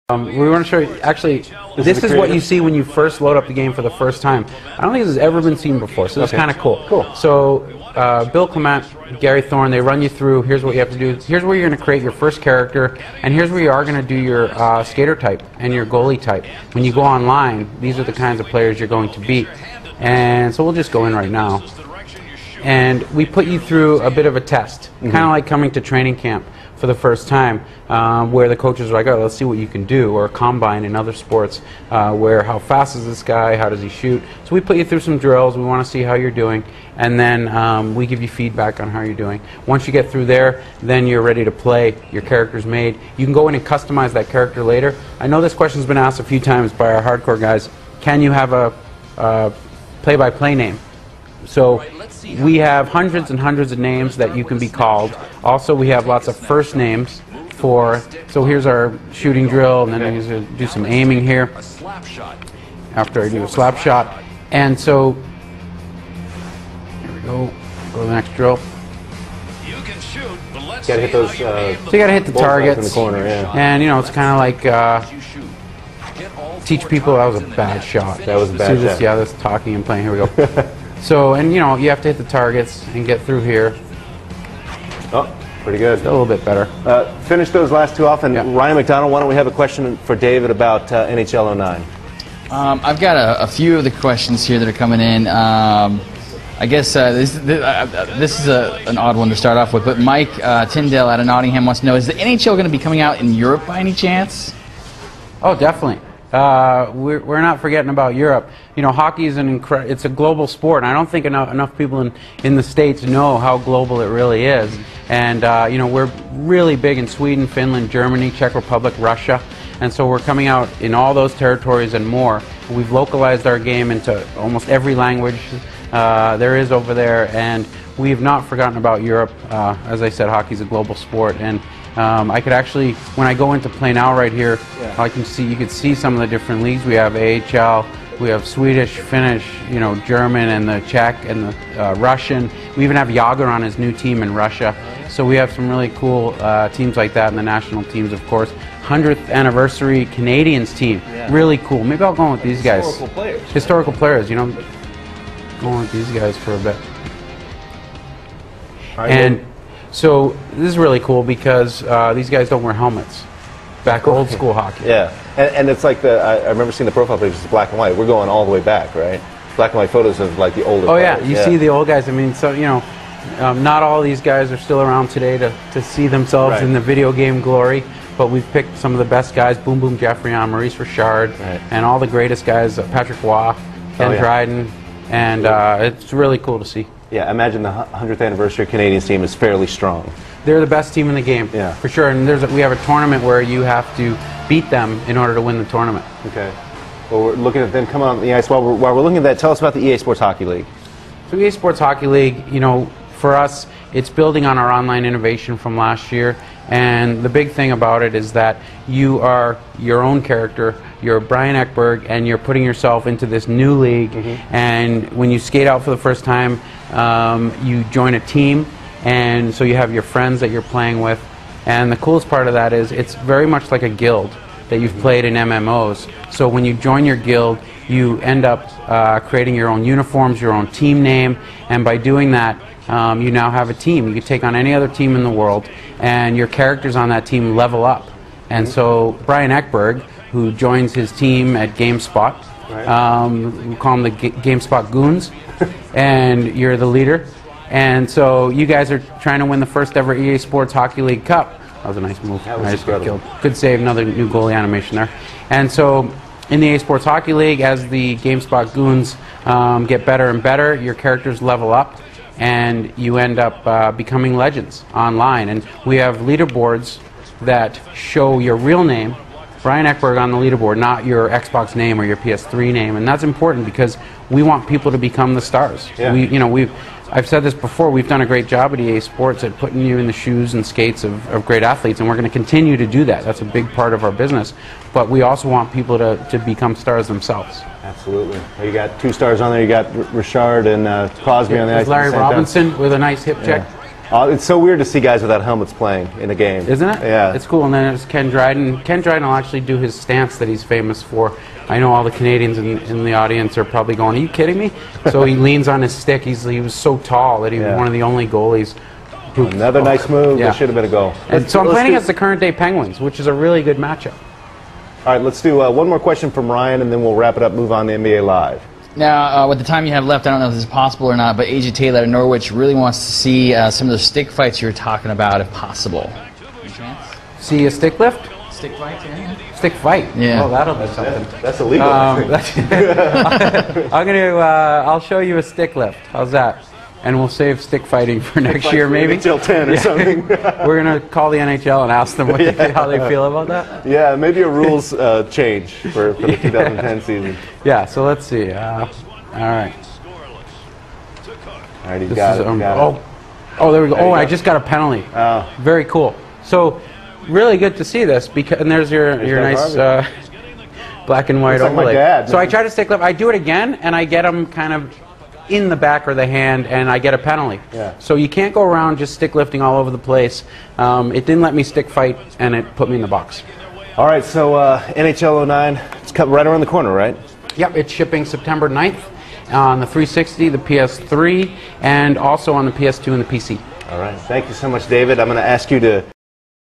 We want to show you, actually, this is what you see when you first load up the game for the first time. I don't think this has ever been seen before, so it's kind of cool. So, Bill Clement, Gary Thorne, they run you through, here's what you have to do, here's where you're going to create your first character, and here's where you are going to do your skater type and your goalie type. When you go online, these are the kinds of players you're going to beat. And so we'll just go in right now. And we put you through a bit of a test, kind of like coming to training camp for the first time, where the coaches are like, oh, let's see what you can do, or a combine in other sports, where how fast is this guy, how does he shoot. So we put you through some drills, we want to see how you're doing, and then we give you feedback on how you're doing. Once you get through there, then you're ready to play, your character's made. You can go in and customize that character later. I know this question's been asked a few times by our hardcore guys, can you have a play-by-play name? So we have hundreds and hundreds of names that you can be called. Also, we have lots of first names for, so here's our shooting drill, and then I'm going to do some aiming here after I do a slap shot. And so, here we go, go to the next drill. You can shoot, but let's gotta hit those, so you got to hit the targets in the corner, and you know, it's kind of like teach people. That was a bad shot. That was a bad shot. Yeah, this talking and playing. Here we go. So, and you know, you have to hit the targets and get through here. Oh, pretty good. A little bit better. Finish those last two off, and Ryan McDonald, why don't we have a question for David about NHL 09? I've got a few of the questions here that are coming in. I guess this is an odd one to start off with, but Mike Tyndale out of Nottingham wants to know, is the NHL going to be coming out in Europe by any chance? Oh, definitely. We're not forgetting about Europe. You know, hockey is it's a global sport, and I don't think enough people in the States know how global it really is. And you know, we're really big in Sweden, Finland, Germany, Czech Republic, Russia, and so we're coming out in all those territories and more. We've localized our game into almost every language there is over there, and we've not forgotten about Europe. As I said, hockey's a global sport, and I could actually, when I go into play now right here, I can see, you could see some of the different leagues. We have AHL, we have Swedish, Finnish, you know, German, and the Czech, and the Russian. We even have Yager on his new team in Russia. So we have some really cool teams like that, and the national teams, of course. 100th anniversary Canadians team, really cool. Maybe I'll go with these guys. Historical players. Historical players, you know. Going with these guys for a bit. And so this is really cool because these guys don't wear helmets. Back old school hockey. Yeah, and it's like I remember seeing the profile pictures, it's black and white. We're going all the way back, right? Black and white photos of like the older players. You see the old guys. I mean, so you know, not all these guys are still around today to see themselves in the video game glory. But we've picked some of the best guys: Boom Boom Geoffrion, Maurice Richard, and all the greatest guys: Patrick Waugh, Ken Dryden, and it's really cool to see. Yeah, imagine the 100th anniversary Canadians team is fairly strong. They're the best team in the game, for sure. And we have a tournament where you have to beat them in order to win the tournament. Okay. Well, we're looking at them coming on the ice. While we're looking at that, tell us about the EA Sports Hockey League. So EA Sports Hockey League, you know, for us, it's building on our online innovation from last year. And the big thing about it is that you are your own character. You're Brian Ekberg, and you're putting yourself into this new league. And when you skate out for the first time, you join a team, and so you have your friends that you're playing with. And the coolest part of that is it's very much like a guild that you've played in MMOs. So when you join your guild, you end up creating your own uniforms, your own team name, and by doing that, you now have a team. You can take on any other team in the world, and your characters on that team level up. And so Brian Ekberg, who joins his team at GameSpot, we call them the GameSpot Goons, and you're the leader. And so you guys are trying to win the first ever EA Sports Hockey League Cup. That was a nice move. That was incredible. Good save, another new goalie animation there. And so in the EA Sports Hockey League, as the GameSpot Goons get better and better, your characters level up, and you end up becoming legends online. And we have leaderboards that show your real name, Brian Ekberg, on the leaderboard, not your Xbox name or your PS3 name. And that's important because we want people to become the stars. I've said this before, we've done a great job at EA Sports at putting you in the shoes and skates of great athletes, and we're going to continue to do that. That's a big part of our business. But we also want people to become stars themselves. Absolutely. Well, you got two stars on there. You got Richard and Crosby on the ice. Larry Robinson with a nice hip check. It's so weird to see guys without helmets playing in a game. Isn't it? Yeah. It's cool. And then there's Ken Dryden. Ken Dryden will actually do his stance that he's famous for. I know all the Canadians in the audience are probably going, "Are you kidding me?" So he leans on his stick. He was so tall that he was one of the only goalies. Another nice move. Yeah. That should have been a goal. And so I'm playing against the current day Penguins, which is a really good matchup. All right, let's do one more question from Ryan, and then we'll wrap it up, move on to NBA Live. Now, with the time you have left, I don't know if this is possible or not, but AJ Taylor at Norwich really wants to see some of those stick fights you were talking about, if possible. Any chance? See a stick lift? Stick fights, yeah. Stick fight. Yeah. Oh, that'll be something. That's illegal. I'll show you a stick lift. How's that? And we'll save stick fighting for next year, maybe. NHL 10 or something. We're gonna call the NHL and ask them how they feel about that. Yeah, maybe a rules change for the 2010 season. Yeah. So let's see. All right. All right, you got it. Oh, there we go. Oh, I just got a penalty. Oh. Very cool. So, really good to see this because and there's your nice black and white Looks like my overlay. dad, So man. I try to stick lift. I do it again, and I get them kind of in the back or the hand, and I get a penalty. Yeah. So you can't go around just stick lifting all over the place. It didn't let me stick fight, and it put me in the box. All right, so NHL 09, it's right around the corner, right? Yep, it's shipping September 9th on the 360, the PS3, and also on the PS2 and the PC. All right, thank you so much, David. I'm going to ask you to